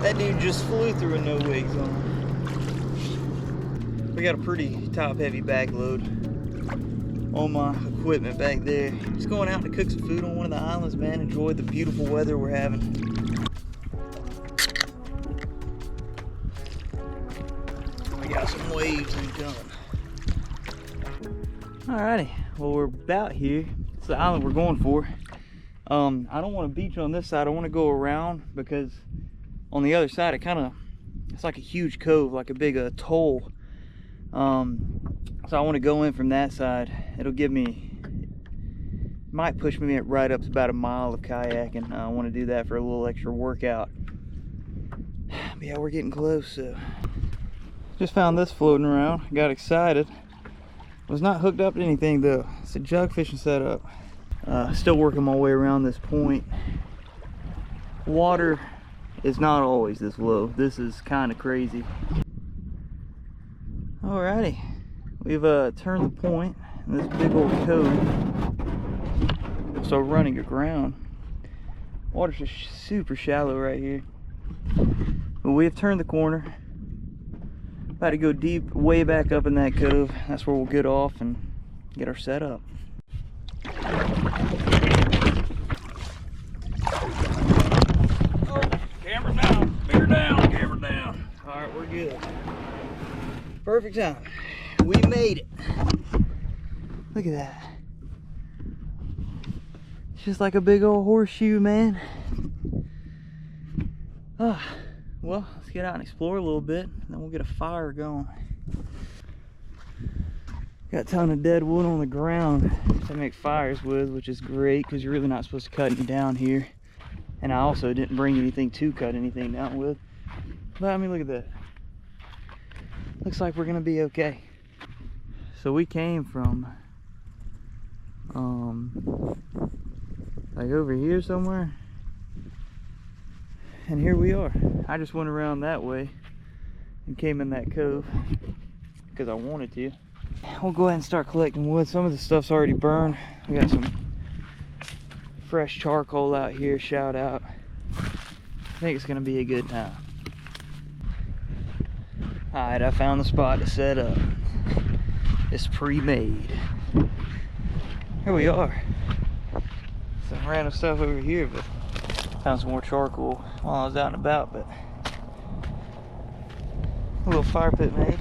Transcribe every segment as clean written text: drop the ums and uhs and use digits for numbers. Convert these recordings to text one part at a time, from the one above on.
That dude just flew through a no wake zone. We got a pretty top heavy back load on my equipment back there. Just going out to cook some food on one of the islands, man. Enjoy the beautiful weather we're having. We got some waves incoming. Alrighty, well, we're about here. It's the island we're going for. I don't want to beach on this side. I want to go around because on the other side it's like a huge cove, like a big atoll. So I want to go in from that side. It'll give me, might push me right up to about a mile of kayaking. I want to do that for a little extra workout. But yeah, we're getting close. So just found this floating around. Got excited. Was not hooked up to anything though. It's a jug fishing setup. Still working my way around this point. Water is not always this low. This is kind of crazy. Alrighty, we've turned the point in this big old cove. So running aground. Water's just super shallow right here. But we have turned the corner. About to go deep, way back up in that cove. That's where we'll get off and get our setup. Oh, camera down, spear down, camera down. All right, we're good. Perfect time. We made it. Look at that. It's just like a big old horseshoe, man. Well, let's get out and explore a little bit, and then we'll get a fire going. Got a ton of dead wood on the ground to make fires with, which is great because you're really not supposed to cut any down here. And I also didn't bring anything to cut anything down with. But I mean, look at that. Looks like we're gonna be okay. So we came from like over here somewhere, and here we are. I just went around that way and came in that cove because I wanted to. We'll go ahead and start collecting wood. Some of the stuff's already burned. We got some fresh charcoal out here. Shout out. I think it's gonna be a good time. Alright, I found the spot to set up. It's pre-made. Here we are. Some random stuff over here, but found some more charcoal while I was out and about, but a little fire pit made.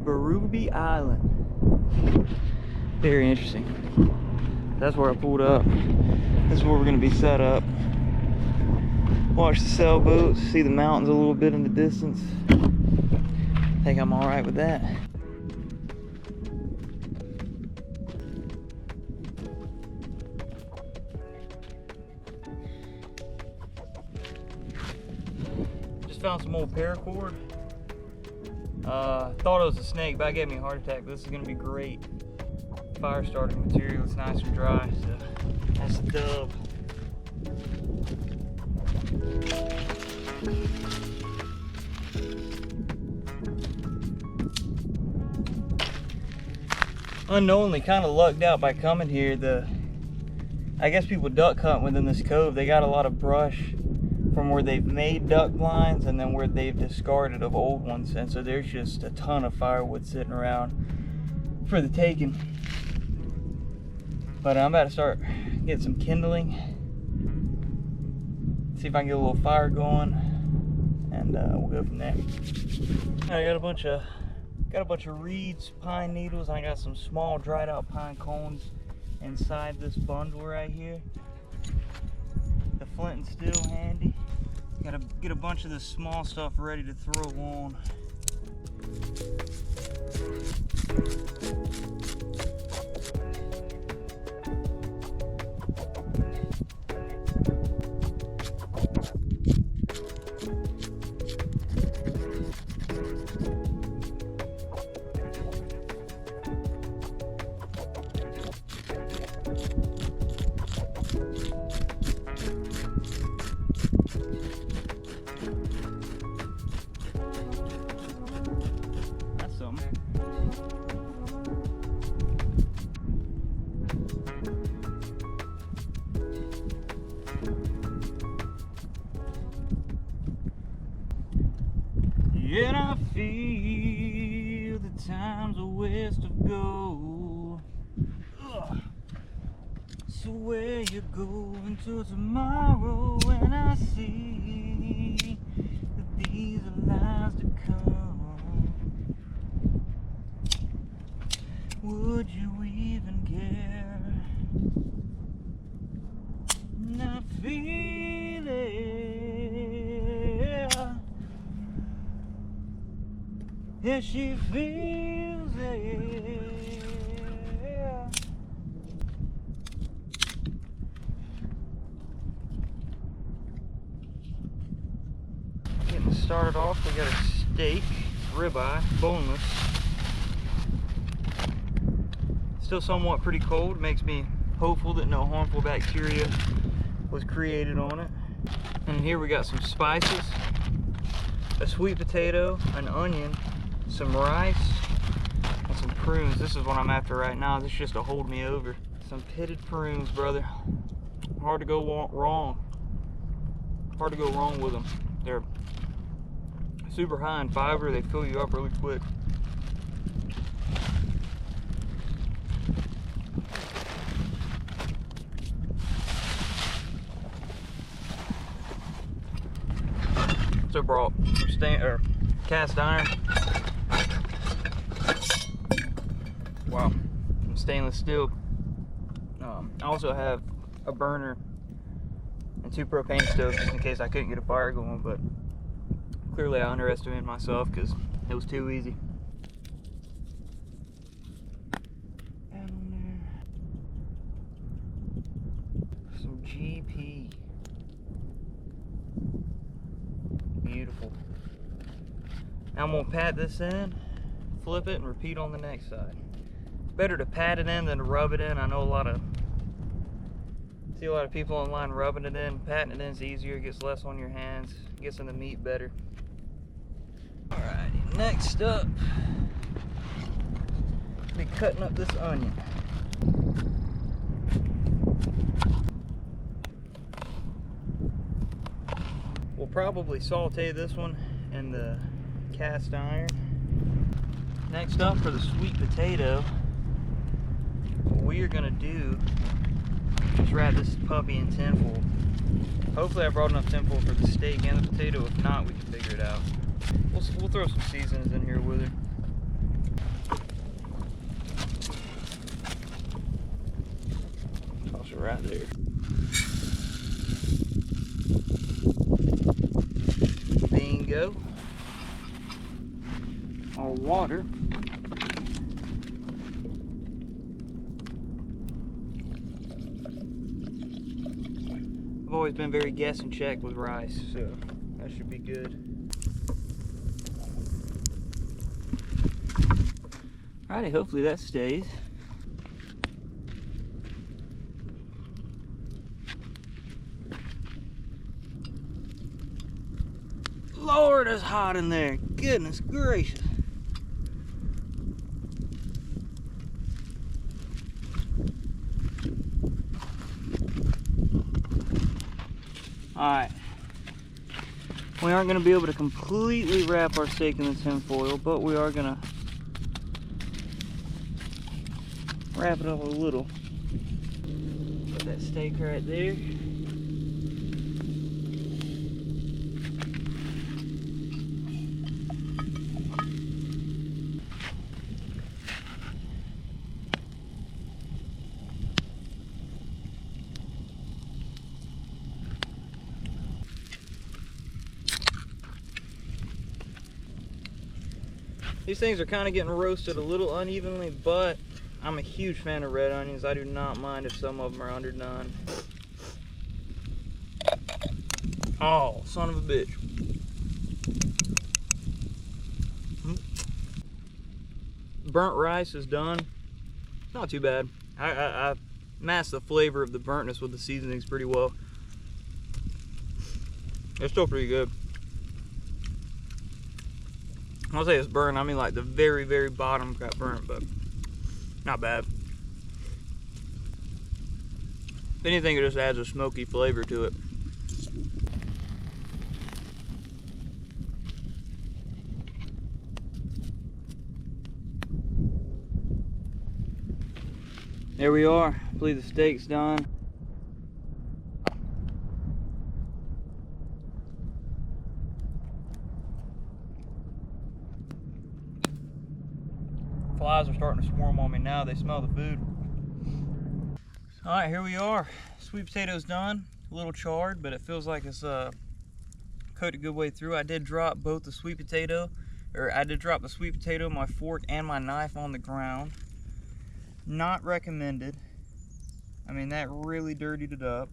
Barubi Island. Very interesting. That's where I pulled up. This is where we're gonna be set up. Watch the sailboats, see the mountains a little bit in the distance. I think I'm all right with that. Just found some old paracord. Thought it was a snake, but that gave me a heart attack. This is gonna be great fire starting material. It's nice and dry, so that's the dub. Unknowingly kind of lucked out by coming here. I guess people duck hunt within this cove. They got a lot of brush from where they've made duck blinds and then where they've discarded of old ones, and so there's just a ton of firewood sitting around for the taking. But I'm about to start getting some kindling, see if I can get a little fire going, and we'll go from there. I got a bunch of reeds, pine needles. I got some small dried out pine cones inside this bundle right here. The flint and steel handy. Gotta get a bunch of this small stuff ready to throw on. go until tomorrow when I see that these are lies to come. Would you even care? Not feel it. Yeah, she feels it. Getting started off, we got a steak, ribeye, boneless. Still somewhat pretty cold, makes me hopeful that no harmful bacteria was created on it. And here we got some spices, a sweet potato, an onion, some rice, and some prunes. This is what I'm after right now. This is just to hold me over. Some pitted prunes, brother. Hard to go wrong. Hard to go wrong with them. They're super high in fiber. They fill you up really quick. So brought cast iron. Wow, stainless steel. I also have a burner and 2 propane stoves just in case I couldn't get a fire going, but clearly I underestimated myself because it was too easy. And some GP. Beautiful. Now I'm gonna pat this in, flip it, and repeat on the next side. Better to pat it in than to rub it in. I know see a lot of people online rubbing it in. Patting it in is easier, gets less on your hands, gets in the meat better. Alrighty, next up, be cutting up this onion. We'll probably saute this one in the cast iron. Next up, for the sweet potato, what we are gonna do is wrap this puppy in tinfoil. Hopefully I brought enough tinfoil for the steak and the potato. If not, we can figure it out. We'll throw some seasonings in here with it. Toss it right there. Bingo. Our water. I've always been very guess and check with rice, so that should be good. Alrighty, hopefully that stays. Lord, it's hot in there. Goodness gracious. Alright. We aren't going to be able to completely wrap our steak in the tinfoil, but we are going to wrap it up a little. Put that steak right there. These things are kind of getting roasted a little unevenly, but I'm a huge fan of red onions. I do not mind if some of them are underdone. Oh, son of a bitch. Burnt rice is done. Not too bad. I masked the flavor of the burntness with the seasonings pretty well. It's still pretty good. When I say it's burnt, I mean like the very, very bottom got burnt, but not bad. If anything, it just adds a smoky flavor to it. There we are. I believe the steak's done. Flies are starting to swarm on me now. They smell the food. All right, here we are. Sweet potatoes done. A little charred, but it feels like it's cooked a good way through. I did drop both the sweet potato, my fork, and my knife on the ground. Not recommended. I mean, that really dirtied it up.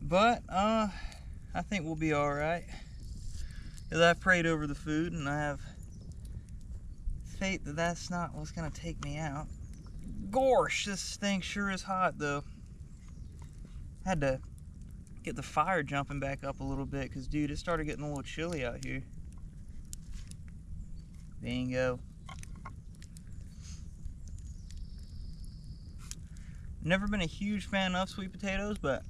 But I think we'll be all right. Because I prayed over the food, and I have faith that that's not what's gonna take me out. Gosh, this thing sure is hot though. Had to get the fire jumping back up a little bit because, dude, it started getting a little chilly out here. Bingo. Never been a huge fan of sweet potatoes, but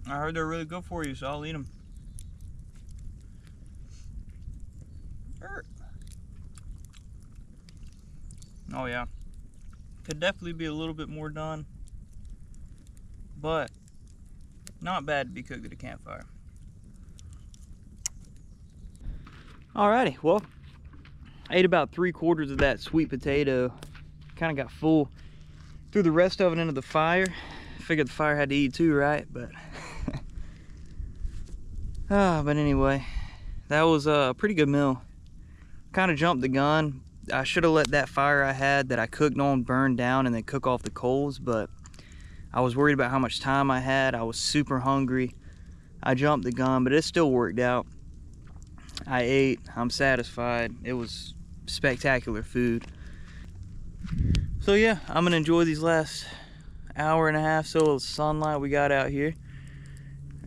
I heard they're really good for you, so I'll eat them. Oh yeah, could definitely be a little bit more done, but not bad to be cooked at a campfire. Alrighty, well, I ate about 3/4 of that sweet potato. Kind of got full. Threw the rest of it into the fire. Figured the fire had to eat too, right? But but anyway, that was a pretty good meal. Kind of jumped the gun. I should have let that fire I had that I cooked on burn down and then cook off the coals, but I was worried about how much time I had. I was super hungry. I jumped the gun, but it still worked out. I ate. I'm satisfied. It was spectacular food. So yeah, I'm gonna enjoy these last hour and a half so of sunlight we got out here,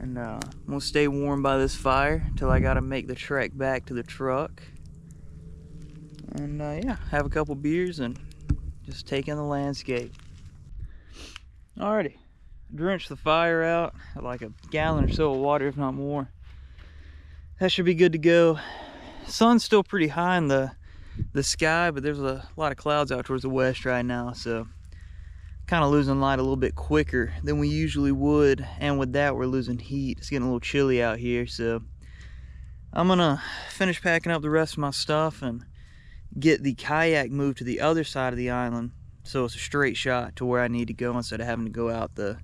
and we'll stay warm by this fire until I gotta make the trek back to the truck. And yeah, have a couple beers and just take in the landscape. Alrighty, drenched the fire out, like a gallon or so of water, if not more. That should be good to go. Sun's still pretty high in the sky, but there's a lot of clouds out towards the west right now, so kind of losing light a little bit quicker than we usually would, and with that we're losing heat. It's getting a little chilly out here, so I'm gonna finish packing up the rest of my stuff and get the kayak moved to the other side of the island so it's a straight shot to where I need to go instead of having to go out the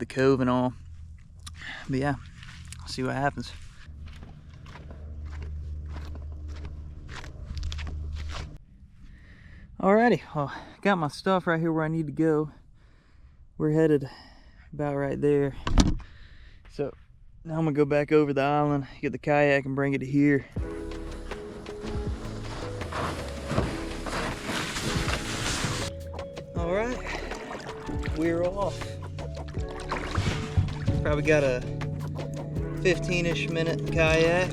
cove and all. But yeah, I'll see what happens. Alrighty, well, got my stuff right here where I need to go. We're headed about right there. So now I'm gonna go back over the island, get the kayak and bring it to here. Alright, we're off. Probably got a 15-ish minute kayak.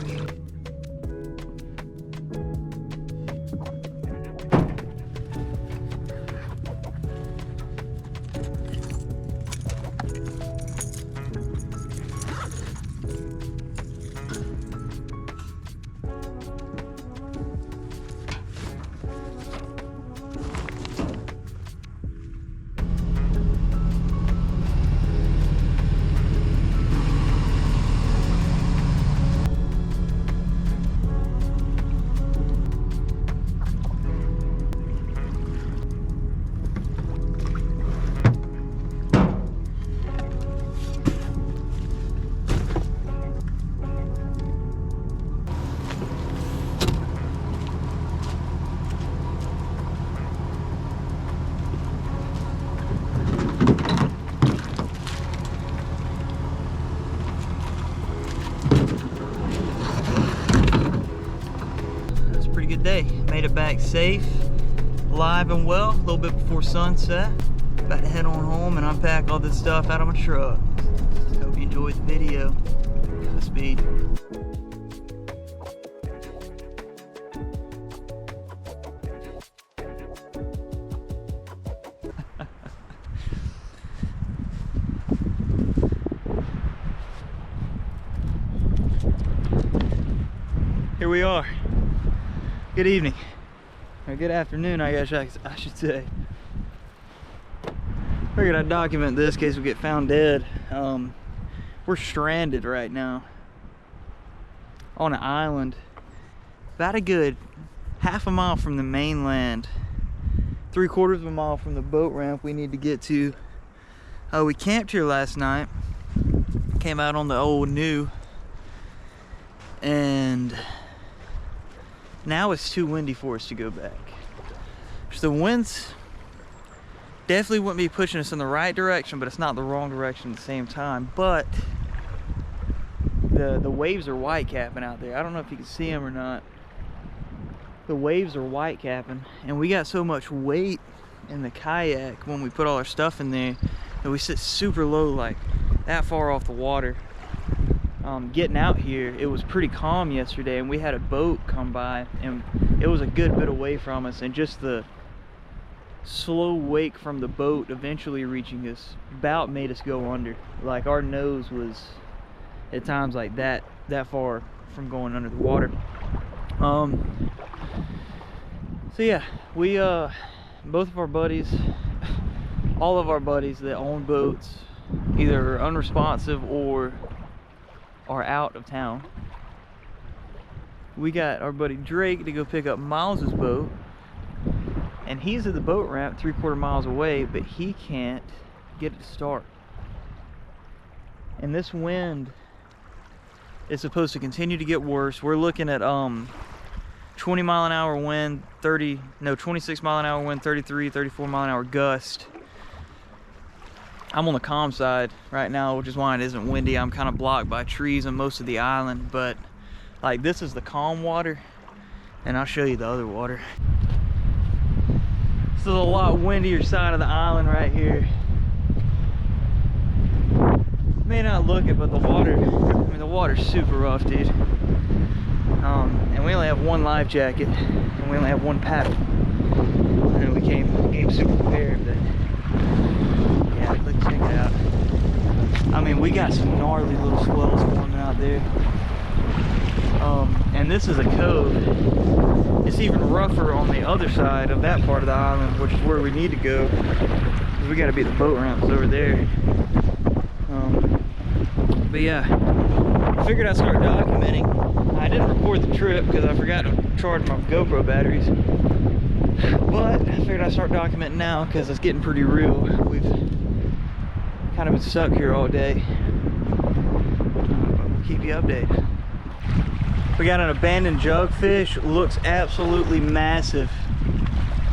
Day. Made it back safe, alive and well, a little bit before sunset. About to head on home and unpack all this stuff out of my truck. Hope you enjoyed the video. Godspeed. Here we are. Good evening, or good afternoon, I guess I should say. Figured I'd document this in case we get found dead. We're stranded right now on an island about a good half a mile from the mainland, 3/4 of a mile from the boat ramp we need to get to. We camped here last night, came out on the old new, and now it's too windy for us to go back. So the winds definitely wouldn't be pushing us in the right direction, but it's not the wrong direction at the same time. But the waves are white capping out there. I don't know if you can see them or not. The waves are white capping, and we got so much weight in the kayak when we put all our stuff in there that we sit super low, like that far off the water. Getting out here, it was pretty calm yesterday, and we had a boat come by, and it was a good bit away from us, and just the slow wake from the boat eventually reaching us about made us go under. Like our nose was at times like that far from going under the water. So yeah, we both of our buddies, all of our buddies that own boats, either are unresponsive or are out of town. We got our buddy Drake to go pick up Miles's boat, and he's at the boat ramp 3/4 miles away, but he can't get it to start. And this wind is supposed to continue to get worse. We're looking at 20 mile an hour wind, 26 mile an hour wind, 33, 34 mile an hour gust. I'm on the calm side right now, which is why it isn't windy. I'm kind of blocked by trees on most of the island, but like this is the calm water, and I'll show you the other water. This is a lot windier side of the island right here. You may not look it, but the water, the water's super rough, dude. And we only have one life jacket, and we only have one paddle. And we came super prepared, but yeah, look, check it out. I mean, we got some gnarly little swells forming out there. And this is a cove. It's even rougher on the other side of that part of the island, which is where we need to go. We got to be at the boat ramps over there. But yeah, I figured I'd start documenting. I didn't record the trip because I forgot to charge my GoPro batteries. But I figured I'd start documenting now because it's getting pretty real. We've kind of been stuck here all day. But we'll keep you updated. We got an abandoned jugfish. Looks absolutely massive.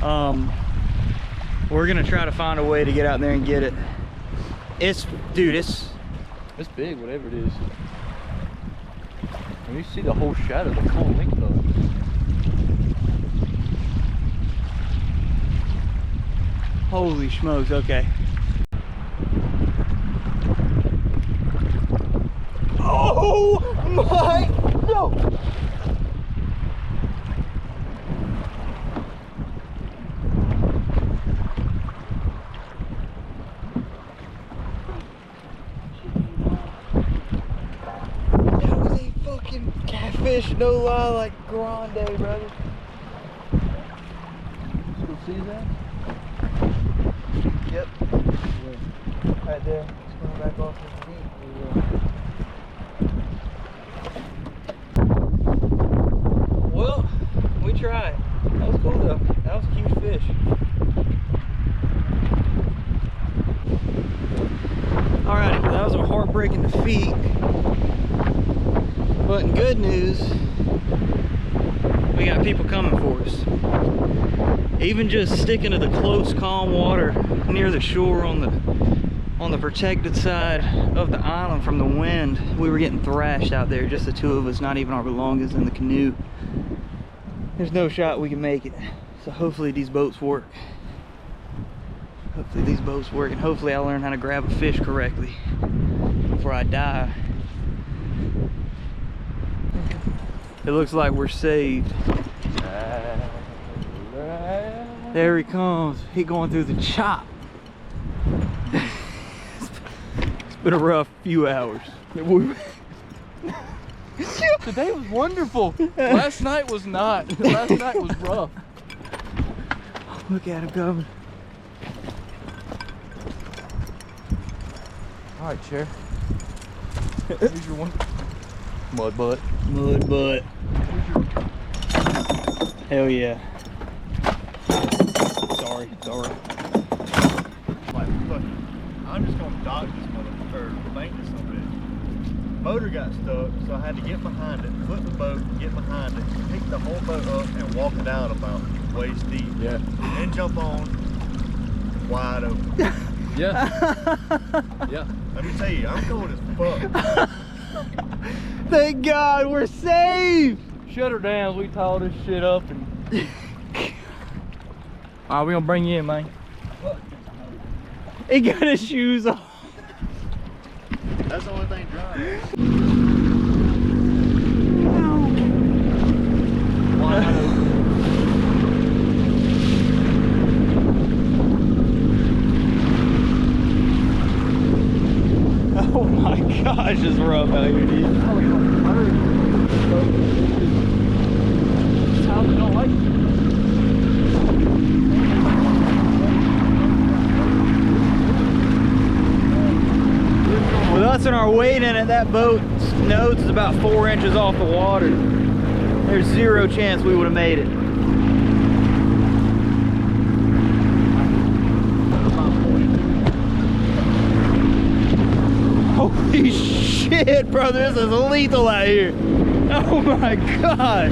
We're gonna try to find a way to get out there and get it. Dude, it's big, whatever it is. And you see the whole shadow, the full length of it. Holy smokes, okay. Oh my, no! That was a fucking catfish, no lie, like grande, brother. Still see that? Yep. Right there. It's going back off the beat. Well, we tried. That was cool though. That was a huge fish. Alrighty, that was a heartbreaking defeat. But in good news, we got people coming for us. Even just sticking to the close, calm water near the shore on the protected side of the island from the wind, we were getting thrashed out there, just the two of us, not even our belongings in the canoe. There's no shot we can make it. So hopefully these boats work. Hopefully these boats work, and hopefully I'll learn how to grab a fish correctly before I die. It looks like we're saved. There he comes. He going through the chop. It's been a rough few hours. Today was wonderful. Last night was not. Last night was rough. Look at him coming. Alright, Chair. Here's your one. Mud butt. Mud butt. Hell yeah. Sorry. Like, look, I'm just gonna dock this motherfucker, or bank this little bit. Motor got stuck, so I had to get behind it, flip the boat, get behind it, pick the whole boat up, and walk it out about waist deep. Yeah. Then jump on, wide open. Yeah. Yeah. Let me tell you, I'm cold as fuck. Thank God we're safe. Shut her down. We tore this shit up and. Alright, we gonna bring you in, man. He got his shoes off. That's the only thing dry. Wide open. Oh my gosh, it's rough out here, dude. How they don't like it. With us and our weight in it, that boat's nose is about 4 inches off the water. There's zero chance we would have made it. Holy shit, brother, this is lethal out here. Oh my gosh.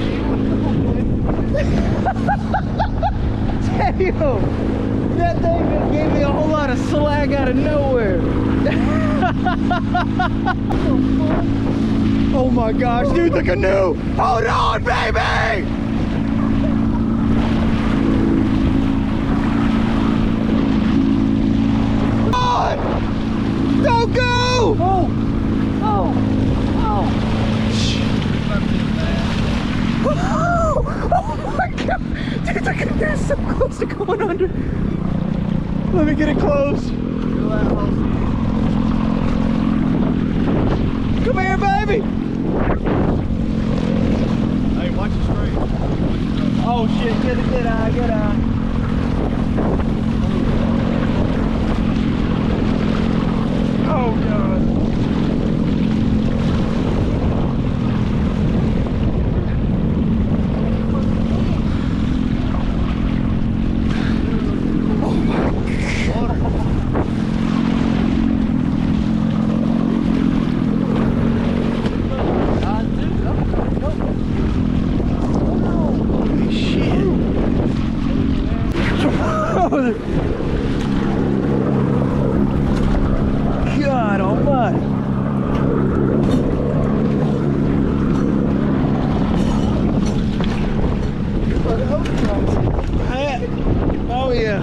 Damn, that thing just gave me a whole lot of slack out of nowhere. Oh my gosh, dude, the canoe. Hold on, baby. God. Don't go! Oh! Oh! Oh! Oh my God! Dude, the canoe's so close to going under. Let me get it close. Come here, baby! Hey, watch it straight. Oh shit, get eye, get eye. Oh God. God almighty. Oh yeah.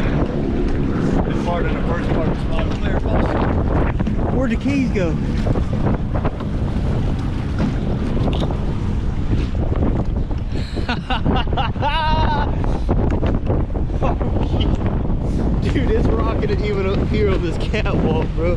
This part in the first part is not clear, folks. Where'd the keys go? Dude, it's rocketed even up here on this catwalk, bro.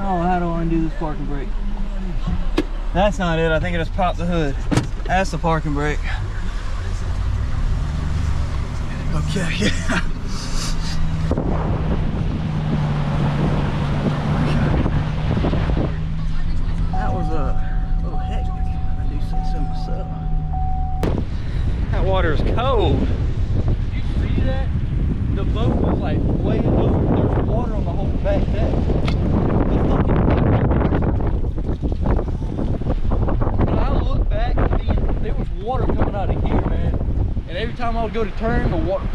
Oh, how do I undo this parking brake? That's not it. I think I just popped the hood. That's the parking brake. Okay, yeah. That was a little hectic. I do say so myself. That water is cold. Did you see that? The boat was like way over. There's water on the whole back deck. When I look back, there was water coming out of here, man. And every time I would go to turn, the water.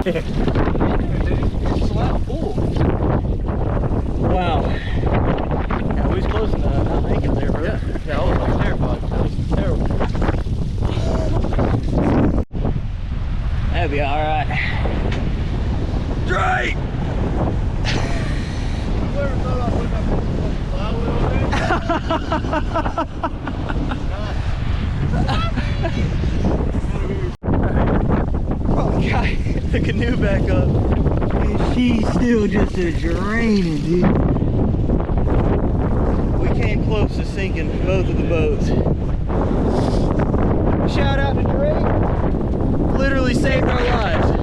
It's slap full. Wow. Yeah, we was close to not making it there, bro. Yeah, I was terrified. That was terrible. That'd be alright. Drake! You ever thought I put that plywood Oh, God, the canoe back up. And she's still just a draining, dude. We came close to sinking both of the boats. Shout out to Drake. Literally saved our lives.